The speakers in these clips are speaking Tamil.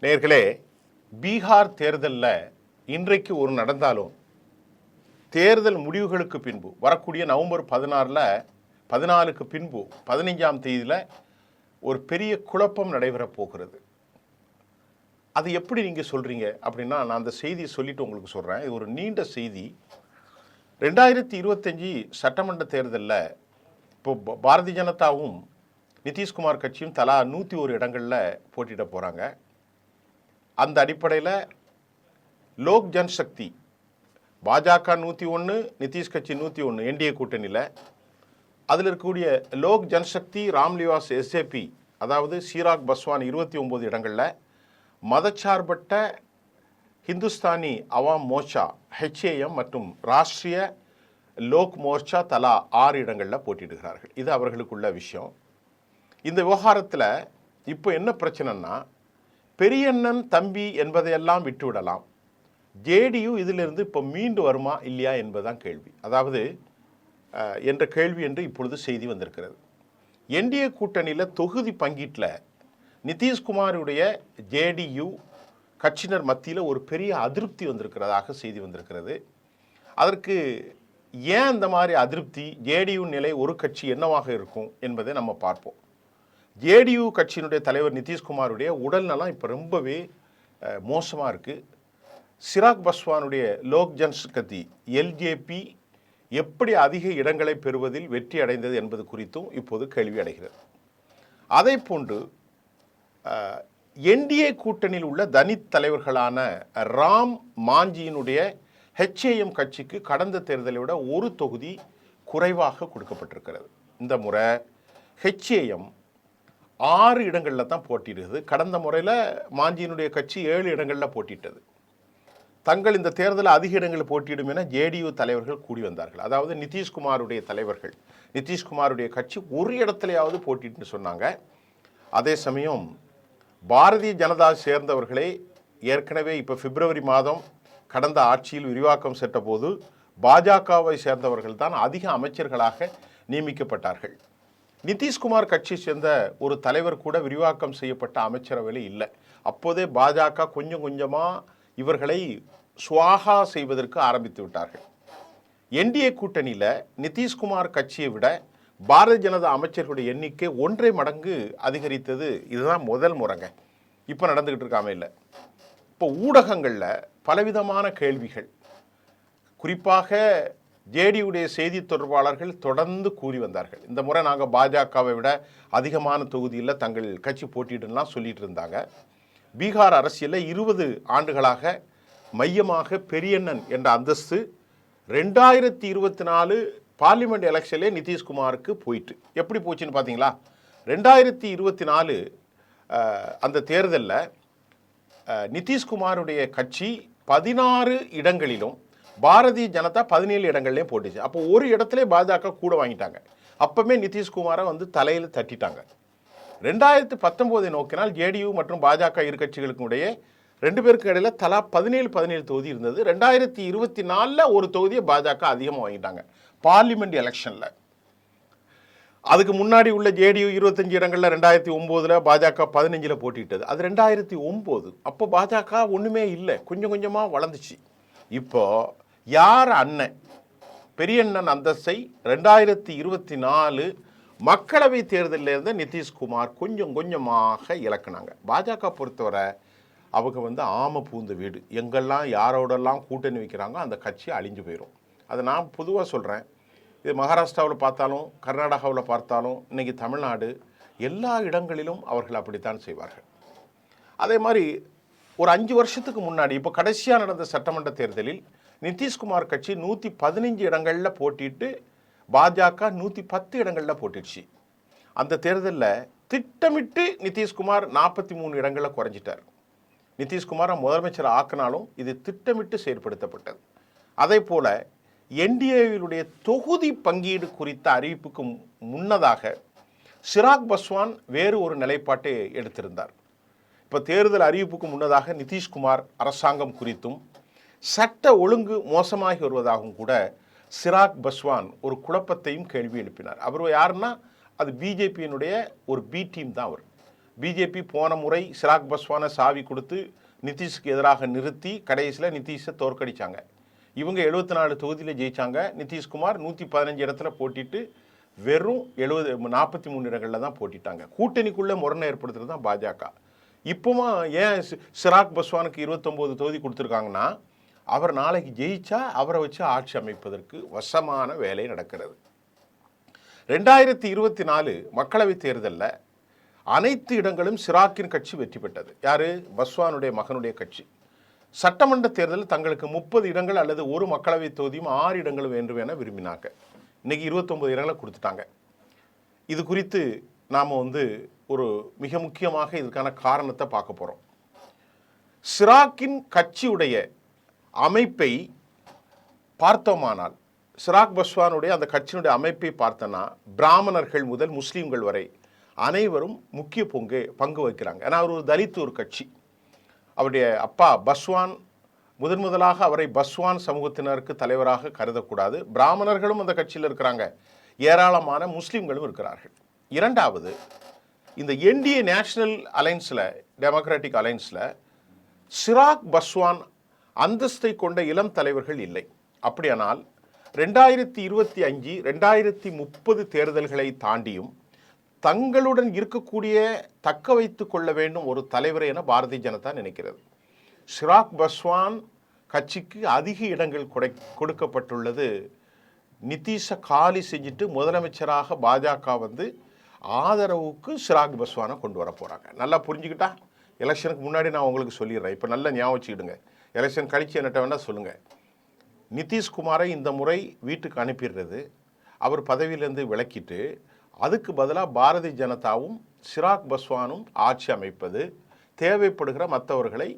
நேயர்களே, பீகார் தேர்தலில் இன்றைக்கு ஒரு நடந்தாலும் தேர்தல் முடிவுகளுக்கு பின்பு வரக்கூடிய நவம்பர் 14க்கு பின்பு 15ஆம் தேதியில் ஒரு பெரிய குழப்பம் நடைபெறப் போகிறது. அது எப்படி நீங்கள் சொல்கிறீங்க அப்படின்னா, நான் அந்த செய்தியை சொல்லிட்டு உங்களுக்கு சொல்கிறேன். இது ஒரு நீண்ட செய்தி. 2025 சட்டமன்ற தேர்தலில் இப்போ பாரதிய ஜனதாவும் நிதிஷ்குமார் கட்சியும் தலா 101 இடங்களில் போட்டியிட போகிறாங்க. அந்த அடிப்படையில் லோக் ஜன்சக்தி பாஜக 101, நிதிஷ் கட்சி 101 என்டிஏ கூட்டணியில், அதில் இருக்கக்கூடிய லோக் ஜன்சக்தி ராம்லிவாஸ் எஸ்ஜேபி அதாவது சிராக் பஸ்வான் 29 இடங்களில், மதச்சார்பற்ற ஹிந்துஸ்தானி அவாம் மோர்ச்சா HAM மற்றும் ராஷ்ட்ரிய லோக் மோர்ச்சா தலா 6 இடங்களில் போட்டியிடுகிறார்கள். இது அவர்களுக்குள்ள விஷயம். இந்த விவகாரத்தில் இப்போ என்ன பிரச்சனைன்னா, பெரியண்ணன் தம்பி என்பதையெல்லாம் விட்டுவிடலாம், ஜேடியு இதிலிருந்து இப்போ மீண்டு வருமா இல்லையா என்பதுதான் கேள்வி. அதாவது என்ற கேள்வி என்று இப்பொழுது செய்தி வந்திருக்கிறது. என்டிஏ கூட்டணியில் தொகுதி பங்கீட்டில் நிதிஷ்குமாருடைய ஜேடியு கட்சியினர் மத்தியில் ஒரு பெரிய அதிருப்தி வந்திருக்கிறதாக செய்தி வந்திருக்கிறது. அதற்கு ஏன் இந்த மாதிரி அதிருப்தி, ஜேடியு நிலை ஒரு கட்சி என்னவாக இருக்கும் என்பதை நம்ம பார்ப்போம். ஜேடியு கட்சியினுடைய தலைவர் நிதிஷ்குமாருடைய உடல்நலம் இப்போ ரொம்பவே மோசமாக இருக்குது. சிராக் பஸ்வானுடைய லோக் ஜன்சக்தி எல்ஜேபி எப்படி அதிக இடங்களை பெறுவதில் வெற்றி அடைந்தது என்பது குறித்தும் இப்போது கேள்வி அடைகிறது. அதே போன்று என்டிஏ கூட்டணியில் உள்ள தலித் தலைவர்களான ராம் மாஞ்சியினுடைய HAM கட்சிக்கு கடந்த தேர்தலை விட ஒரு தொகுதி குறைவாக கொடுக்கப்பட்டிருக்கிறது. இந்த முறை HAM 6 இடங்களில் தான் போட்டியிடுகிறது. கடந்த முறையில் மாஞ்சியினுடைய கட்சி 7 இடங்களில் போட்டியிட்டது. தங்கள் இந்த தேர்தலில் அதிக இடங்களில் போட்டியிடும் என ஜேடியு தலைவர்கள் கூடி வந்தார்கள். அதாவது நிதிஷ்குமாருடைய தலைவர்கள், நிதிஷ்குமாருடைய கட்சி ஒரு இடத்துலையாவது போட்டிட்டு சொன்னாங்க. அதே சமயம் பாரதிய ஜனதா சேர்ந்தவர்களே ஏற்கனவே இப்போ பிப்ரவரி மாதம் கடந்த ஆட்சியில் விரிவாக்கம் சென்ற போது பாஜகவை சேர்ந்தவர்கள் தான் அதிக அமைச்சர்களாக நியமிக்கப்பட்டார்கள். நிதிஷ்குமார் கட்சி சேர்ந்த ஒரு தலைவர் கூட விரிவாக்கம் செய்யப்பட்ட அமைச்சரவையில் இல்லை. அப்போதே பாஜக கொஞ்சம் கொஞ்சமாக இவர்களை சுவாகா செய்வதற்கு ஆரம்பித்து விட்டார்கள். என்டிஏ கூட்டணியில் நிதிஷ்குமார் கட்சியை விட பாரதிய ஜனதா அமைச்சர்களுடைய எண்ணிக்கை 1.5 மடங்கு அதிகரித்தது. இதுதான் முதல் முறைங்க. இப்போ நடந்துக்கிட்டு இருக்காம இல்லை. இப்போ ஊடகங்களில் பலவிதமான கேள்விகள், குறிப்பாக ஜேடியுடைய செய்தி தொடர்பாளர்கள் தொடர்ந்து கூறி வந்தார்கள். இந்த முறை நாங்கள் பாஜகவை விட அதிகமான தொகுதியில் தங்கள் கட்சி போட்டியிடலாம் சொல்லிட்டு இருந்தாங்க. பீகார் அரசியலில் 20 ஆண்டுகளாக மையமாக பெரியண்ணன் என்ற அந்தஸ்து 2024 பார்லிமெண்ட் எலெக்ஷன்லே நிதிஷ்குமாருக்கு போயிட்டு எப்படி போச்சுன்னு பார்த்தீங்களா? 2024 அந்த தேர்தலில் நிதிஷ்குமாருடைய கட்சி 16 இடங்களிலும் பாரதிய ஜனதா 17 இடங்கள்லையும் போட்டுச்சு. அப்போ ஒரு இடத்துல பாஜக கூட வாங்கிட்டாங்க. அப்பவுமே நிதிஷ்குமாரை தலையில் தட்டிட்டாங்க. 2019 நோக்கினால் ஜேடியு மற்றும் பாஜக இரு கட்சிகளுக்கும் இடையே 2 பேருக்கு இடையில தலா 17 தொகுதி இருந்தது. 2024 ஒரு தொகுதியை பாஜக அதிகமாக வாங்கிட்டாங்க பார்லிமெண்ட் எலெக்ஷனில். அதுக்கு முன்னாடி உள்ள ஜேடியு 25 இடங்களில் 2009 பாஜக 15 போட்டிட்டது. அது 2009. அப்போ பாஜக ஒன்றுமே இல்லை, கொஞ்சம் கொஞ்சமாக வளர்ந்துச்சு. இப்போ யார் அண்ணன் பெரியண்ணன் அந்தஸ்தை 2024 மக்களவை தேர்தலில் இருந்த நிதிஷ்குமார் கொஞ்சம் கொஞ்சமாக இழக்கினாங்க. பாஜக பொறுத்தவரை அவங்க ஆம பூந்த வீடு, எங்கெல்லாம் யாரோடெல்லாம் கூட்டணி வைக்கிறாங்க அந்த கட்சி அழிஞ்சு போயிடும். அதை நான் பொதுவாக சொல்கிறேன். இது மகாராஷ்டிராவில் பார்த்தாலும் கர்நாடகாவில் பார்த்தாலும் இன்றைக்கி தமிழ்நாடு எல்லா இடங்களிலும் அவர்கள் அப்படித்தான் செய்வார்கள். அதே மாதிரி ஒரு 5 வருஷத்துக்கு முன்னாடி இப்போ கடைசியாக நடந்த சட்டமன்ற தேர்தலில் நிதிஷ்குமார் கட்சி 115 இடங்களில் போட்டிட்டு பாஜக 110 இடங்களில் போட்டிடுச்சு. அந்த தேர்தலில் திட்டமிட்டு நிதிஷ்குமார் 43 இடங்களில் குறைஞ்சிட்டார். நிதிஷ்குமாரை முதலமைச்சர் ஆக்கினாலும் இது திட்டமிட்டு செயற்படுத்தப்பட்டது. அதே போல் என்டிஏவினுடைய தொகுதி பங்கீடு குறித்த அறிவிப்புக்கு முன்னதாக சிராக் பஸ்வான் வேறு ஒரு நிலைப்பாட்டை எடுத்திருந்தார். இப்போ தேர்தல் அறிவிப்புக்கு முன்னதாக நிதிஷ்குமார் அரசாங்கம் குறித்தும் சட்ட ஒழுங்கு மோசமாகி வருவதாகவும் கூட சிராக் பஸ்வான் ஒரு குழப்பத்தையும் கேள்வி எழுப்பினார். அவர் யாருன்னா அது பிஜேபியினுடைய ஒரு பி டீம் தான். அவர் பிஜேபி போன முறை சிராக் பஸ்வானை சாவி கொடுத்து நிதிஷ்க்கு எதிராக நிறுத்தி கடைசியில் நிதிஷை தோற்கடிச்சாங்க. இவங்க 74 தொகுதியில் ஜெயிச்சாங்க. நிதிஷ்குமார் 115 இடத்துல போட்டிட்டு வெறும் 43 இடங்களில் தான் போட்டிட்டாங்க. கூட்டணிக்குள்ளே முரணை ஏற்படுத்துறது தான் பாஜக. இப்போமா ஏன் சிராக் பஸ்வானுக்கு 29 தொகுதி கொடுத்துருக்காங்கன்னா, அவர் நாளைக்கு ஜெயிச்சா அவரை வச்சு ஆட்சி அமைப்பதற்கு வசமான வேலை நடக்கிறது. 2024 மக்களவைத் தேர்தலில் அனைத்து இடங்களும் சிராக்கின் கட்சி வெற்றி பெற்றது. யாரு? பஸ்வானுடைய மகனுடைய கட்சி. சட்டமன்ற தேர்தலில் தங்களுக்கு 30 இடங்கள் அல்லது ஒரு மக்களவை தொகுதியும் 6 இடங்கள் வேண்டும் என விரும்பினாங்க. இன்னைக்கு 29 இடங்களை கொடுத்துட்டாங்க. இது குறித்து நாம் ஒரு மிக முக்கியமாக இதுக்கான காரணத்தை பார்க்க போகிறோம். சிராக்கின் கட்சியுடைய அமைப்பை பார்த்தோமானால், சிராக் பஸ்வானுடைய அந்த கட்சியினுடைய அமைப்பை பார்த்தோன்னா, பிராமணர்கள் முதல் முஸ்லீம்கள் வரை அனைவரும் முக்கிய பங்கு வகிக்கிறாங்க. ஏன்னா அவர் ஒரு தலித் ஒரு கட்சி. அவருடைய அப்பா பஸ்வான் முதலாக அவரை பஸ்வான் சமூகத்தினருக்கு தலைவராக கருதக்கூடாது. பிராமணர்களும் அந்த கட்சியில் இருக்கிறாங்க, ஏராளமான முஸ்லீம்களும் இருக்கிறார்கள். இரண்டாவது, இந்த என்டிஏ நேஷனல் அலைன்ஸில், டெமோக்ராட்டிக் அலைன்ஸில் சிராக் பஸ்வான் அந்தஸ்தை கொண்ட இளம் தலைவர்கள் இல்லை. அப்படியானால் 2025, 2030 தேர்தல்களை தாண்டியும் தங்களுடன் இருக்கக்கூடிய தக்க வைத்து கொள்ள வேண்டும் ஒரு தலைவரை என பாரதிய ஜனதா நினைக்கிறது. சிராக் பஸ்வான் கட்சிக்கு அதிக இடங்கள் கொடுக்கப்பட்டுள்ளது. நிதிஷை காலி செஞ்சுட்டு முதலமைச்சராக பாஜக ஆதரவுக்கு சிராக் பஸ்வானை கொண்டு வர போகிறாங்க. நல்லா புரிஞ்சுக்கிட்டா, எலெக்ஷனுக்கு முன்னாடி நான் உங்களுக்கு சொல்லிடுறேன். இப்போ நல்லா ஞாபகம் வச்சுக்கிடுங்க. எலெக்ஷன் கழிச்சு என்னட்ட வேணால் சொல்லுங்கள். நிதிஷ்குமாரை இந்த முறை வீட்டுக்கு அனுப்பிடுறது, அவர் பதவியிலேருந்து விலக்கிட்டு அதுக்கு பதிலாக பாரதிய ஜனதாவும் சிராக் பஸ்வானும் ஆட்சி அமைப்பது, தேவைப்படுகிற மற்றவர்களை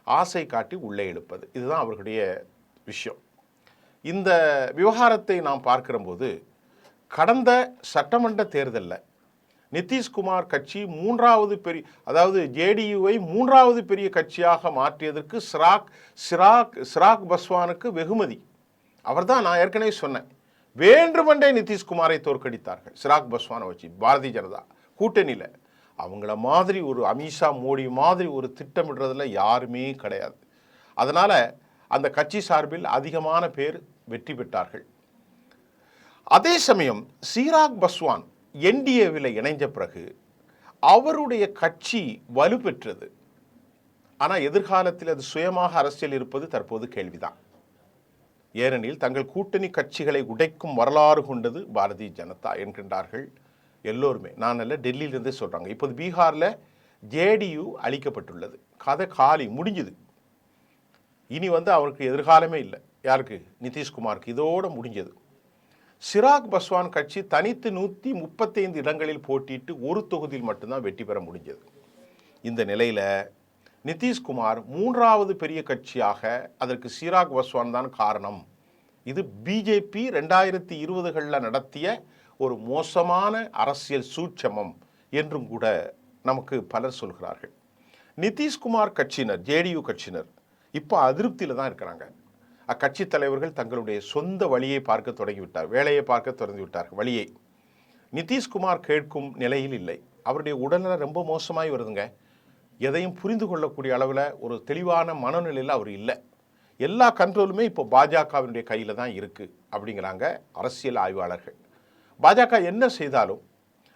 ஆசை காட்டி உள்ளே இழுப்பது, இதுதான் அவர்களுடைய விஷயம். இந்த விவகாரத்தை நாம் பார்க்கிறபோது, கடந்த சட்டமன்ற தேர்தலில் நிதிஷ்குமார் கட்சி மூன்றாவது பெரிய, அதாவது ஜேடியுவை மூன்றாவது பெரிய கட்சியாக மாற்றியதற்கு சிராக் பஸ்வானுக்கு வெகுமதி. அவர் தான், நான் ஏற்கனவே சொன்னேன், வேண்டுமென்றே நிதிஷ்குமாரை தோற்கடித்தார்கள். சிராக் பஸ்வானை வச்சு பாரதிய ஜனதா கூட்டணியில் அவங்கள மாதிரி ஒரு அமித்ஷா மோடி மாதிரி ஒரு திட்டமிடுறதுல யாருமே கிடையாது. அதனால் அந்த கட்சி சார்பில் அதிகமான பேர் வெற்றி பெற்றார்கள். அதே சமயம் சிராக் பஸ்வான் என்டிஏவில் இணைஞ்ச பிறகு அவருடைய கட்சி வலுப்பெற்றது. ஆனால் எதிர்காலத்தில் அது சுயமாக அரசியல் இருப்பது தற்போது கேள்விதான். ஏனெனில் தங்கள் கூட்டணி கட்சிகளை உடைக்கும் வரலாறு கொண்டது பாரதிய ஜனதா என்கின்றார்கள் எல்லோருமே. நான் அல்ல, டெல்லியிலிருந்தே சொல்கிறாங்க. இப்போது பீகாரில் ஜேடியு அளிக்கப்பட்டுள்ளது. கதை காலி முடிஞ்சுது. இனி அவருக்கு எதிர்காலமே இல்லை. யாருக்கு? நிதிஷ்குமாருக்கு. இதோடு முடிஞ்சது. சிராக் பஸ்வான் கட்சி தனித்து 135 இடங்களில் போட்டிட்டு ஒரு தொகுதியில் மட்டும்தான் வெற்றி பெற முடிஞ்சது. இந்த நிலையில் நிதிஷ்குமார் மூன்றாவது பெரிய கட்சியாக, அதற்கு சிராக் பஸ்வான் தான் காரணம். இது பிஜேபி 2020களில் நடத்திய ஒரு மோசமான அரசியல் சூட்சமம் என்றும் கூட நமக்கு பலர் சொல்கிறார்கள். நிதிஷ்குமார் கட்சியினர், ஜேடியு கட்சியினர் இப்போ அதிருப்தியில் தான் இருக்கிறாங்க. அக்கட்சி தலைவர்கள் தங்களுடைய சொந்த வழியை பார்க்க தொடங்கிவிட்டார், வேலையை பார்க்க தொடங்கிவிட்டார்கள். வழியை நிதிஷ்குமார் கேட்கும் நிலையில் இல்லை. அவருடைய உடல்நலம் ரொம்ப மோசமாகி வருதுங்க. எதையும் புரிந்து கொள்ளக்கூடிய அளவில் ஒரு தெளிவான மனநிலையில் அவர் இல்லை. எல்லா கண்ட்ரோலுமே இப்போ பாஜகவினுடைய கையில் தான் இருக்குது அப்படிங்கிறாங்க அரசியல் ஆய்வாளர்கள். பாஜக என்ன செய்தாலும்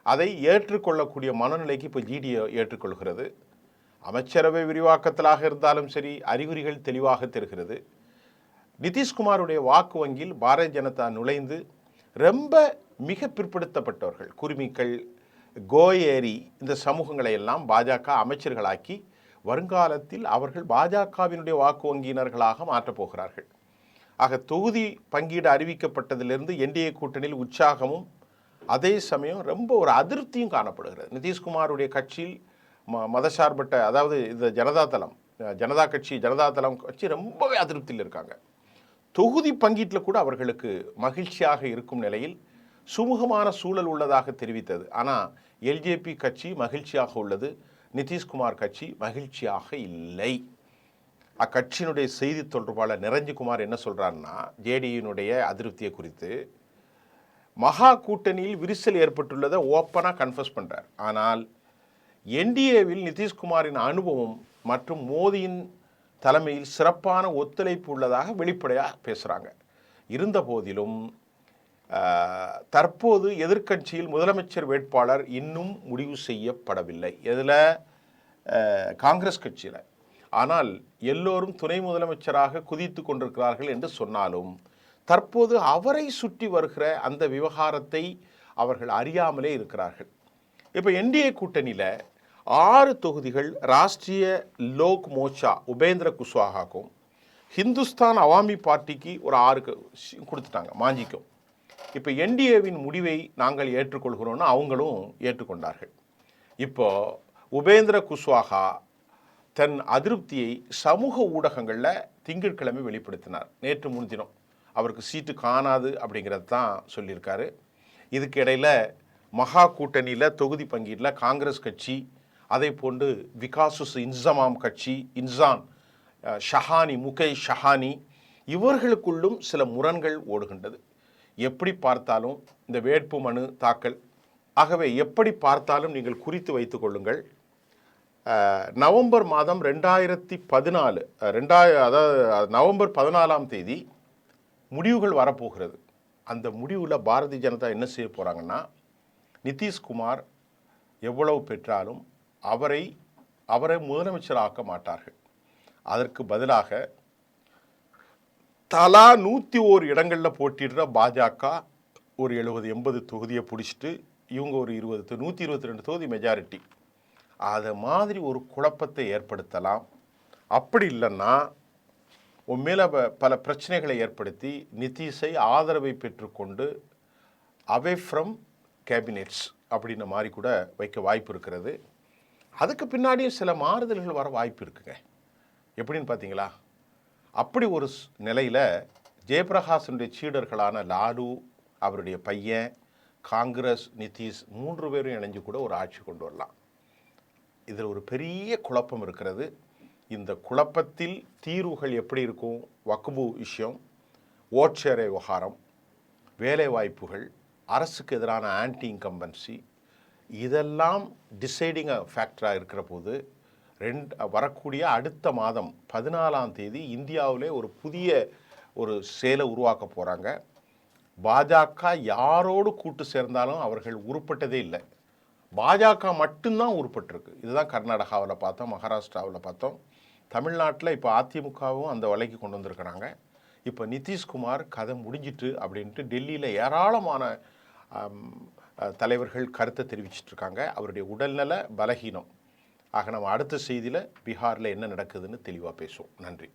அதை ஏற்றுக்கொள்ளக்கூடிய மனநிலைக்கு இப்போ ஜிடியை ஏற்றுக்கொள்கிறது. அமைச்சரவை விரிவாக்கத்திலாக இருந்தாலும் சரி, அறிகுறிகள் தெளிவாக தெரிகிறது. நிதிஷ்குமாருடைய வாக்கு வங்கியில் பாரதிய ஜனதா நுழைந்து ரொம்ப மிக பிற்படுத்தப்பட்டவர்கள், குருமிக்கள், கோயேரி, இந்த சமூகங்களை எல்லாம் பாஜக அமைச்சர்களாக்கி வருங்காலத்தில் அவர்கள் பாஜகவினுடைய வாக்கு வங்கியினர்களாக மாற்றப் போகிறார்கள். ஆக தொகுதி பங்கீடு அறிவிக்கப்பட்டதிலிருந்து என்டிஏ கூட்டணியில் உற்சாகமும் அதே சமயம் ரொம்ப ஒரு அதிருப்தியும் காணப்படுகிறது. நிதிஷ்குமாருடைய கட்சியில் மதசார்பட்ட, அதாவது இந்த ஜனதா கட்சி ரொம்பவே அதிருப்தியில் இருக்காங்க. தொகுதி பங்கீட்டில் கூட அவர்களுக்கு மகிழ்ச்சியாக இருக்கும் நிலையில் சுமூகமான சூழல் உள்ளதாக தெரிவித்தது. ஆனால் எல்ஜேபி கட்சி மகிழ்ச்சியாக உள்ளது, நிதிஷ்குமார் கட்சி மகிழ்ச்சியாக இல்லை. அக்கட்சியினுடைய செய்தி தொடர்பாளர் நிரஞ்சகுமார் என்ன சொல்கிறாருன்னா, ஜேடியுனுடைய அதிருப்தியை குறித்து, மகா கூட்டணியில் விரிசல் ஏற்பட்டுள்ளதை ஓப்பனாக கன்ஃபஸ் பண்ணுறார். ஆனால் என்டிஏவில் நிதிஷ்குமாரின் அனுபவம் மற்றும் மோடியின் தலைமையில் சிறப்பான ஒத்துழைப்பு உள்ளதாக வெளிப்படையாக பேசுகிறாங்க. இருந்த போதிலும் தற்போது எதிர்க்கட்சியில் முதலமைச்சர் வேட்பாளர் இன்னும் முடிவு செய்யப்படவில்லை. எதில்? காங்கிரஸ் கட்சியில். ஆனால் எல்லோரும் துணை முதலமைச்சராக குதித்து கொண்டிருக்கிறார்கள் என்று சொன்னாலும் தற்போது அவரை சுற்றி வருகிற அந்த விவகாரத்தை அவர்கள் அறியாமலே இருக்கிறார்கள். இப்போ என்டிஏ கூட்டணியில் 6 தொகுதிகள் ராஷ்ட்ரிய லோக் மோர்ச்சா உபேந்திர குஷ்வாகாக்கும், ஹிந்துஸ்தான் அவாமி பார்ட்டிக்கு ஒரு 6 கொடுத்துட்டாங்க மாஞ்சிக்கும். இப்போ என்டிஏவின் முடிவை நாங்கள் ஏற்றுக்கொள்கிறோன்னு அவங்களும் ஏற்றுக்கொண்டார்கள். இப்போ உபேந்திர குஷ்வாகா தன் அதிருப்தியை சமூக ஊடகங்களில் திங்கட்கிழமை வெளிப்படுத்தினார். நேற்று முன்தினம் அவருக்கு சீட்டு காணாது அப்படிங்கிறது தான் சொல்லியிருக்காரு. இதுக்கு இடையில் மகா கூட்டணியில் தொகுதி பங்கீட்டில் காங்கிரஸ் கட்சி, அதை போன்று விகாசுஸ் இன்சமாம் கட்சி, இன்சான் ஷஹானி, முகேஷ் ஷஹானி, இவர்களுக்குள்ளும் சில முரண்கள் ஓடுகின்றது. எப்படி பார்த்தாலும் இந்த வேட்பு மனு தாக்கல், ஆகவே எப்படி பார்த்தாலும் நீங்கள் குறித்து வைத்துக் கொள்ளுங்கள். நவம்பர் மாதம் 2014 அதாவது நவம்பர் 14ஆம் தேதி முடிவுகள் வரப்போகிறது. அந்த முடிவில் பாரதிய ஜனதா என்ன செய்ய போகிறாங்கன்னா, நிதிஷ்குமார் எவ்வளவு பெற்றாலும் அவரை முதலமைச்சராக்க மாட்டார்கள். அதற்கு பதிலாக தலா 101 இடங்களில் போட்டிடுற பாஜக ஒரு 70-80 தொகுதியை பிடிச்சிட்டு இவங்க ஒரு 122 தொகுதி மெஜாரிட்டி, அதை மாதிரி ஒரு குழப்பத்தை ஏற்படுத்தலாம். அப்படி இல்லைன்னா உண்மையில பல பிரச்சனைகளை ஏற்படுத்தி நிதிஷை ஆதரவை பெற்றுக்கொண்டு அவே ஃப்ரம் கேபினெட்ஸ் அப்படின்ற மாதிரி கூட வைக்க வாய்ப்பு இருக்கிறது. அதுக்கு பின்னாடியும் சில மாறுதல்கள் வர வாய்ப்பு இருக்குங்க. எப்படின்னு பார்த்தீங்களா? அப்படி ஒரு நிலையில் ஜெயபிரகாஷனுடைய சீடர்களான லாலு, அவருடைய பையன், காங்கிரஸ், நிதிஷ் 3 பேரும் இணைஞ்சு கூட ஒரு ஆட்சி கொண்டு வரலாம். இதில் ஒரு பெரிய குழப்பம் இருக்கிறது. இந்த குழப்பத்தில் தீர்வுகள் எப்படி இருக்கும்? வக்பு விஷயம், ஓட்சேர விவகாரம், வேலைவாய்ப்புகள், அரசுக்கு எதிரான ஆன்டி இன்கம்பன்சி, இதெல்லாம் டிசைடிங் ஃபேக்டராக இருக்கிற போது வரக்கூடிய அடுத்த மாதம் 14ஆம் தேதி இந்தியாவிலே ஒரு புதிய ஒரு சேலை உருவாக்க போகிறாங்க. பாஜக யாரோடு கூட்டு சேர்ந்தாலும் அவர்கள் உருப்பட்டதே இல்லை. பாஜக மட்டும்தான் உருப்பட்டிருக்கு. இதுதான் கர்நாடகாவில் பார்த்தோம், மகாராஷ்டிராவில் பார்த்தோம், தமிழ்நாட்டில் இப்போ அதிமுகவும் அந்த வலைக்கு கொண்டு வந்திருக்கிறாங்க. இப்போ நிதிஷ்குமார் கதை முடிஞ்சிட்டு அப்படின்ட்டு டெல்லியில் ஏராளமான தலைவர்கள் கருத்தை தெரிவிச்சிட்டு இருக்காங்க. அவருடைய உடல்நல பலகீனம். ஆக நம்ம அடுத்த செய்தியில் பீகாரில் என்ன நடக்குதுன்னு தெளிவாக பேசுவோம். நன்றி.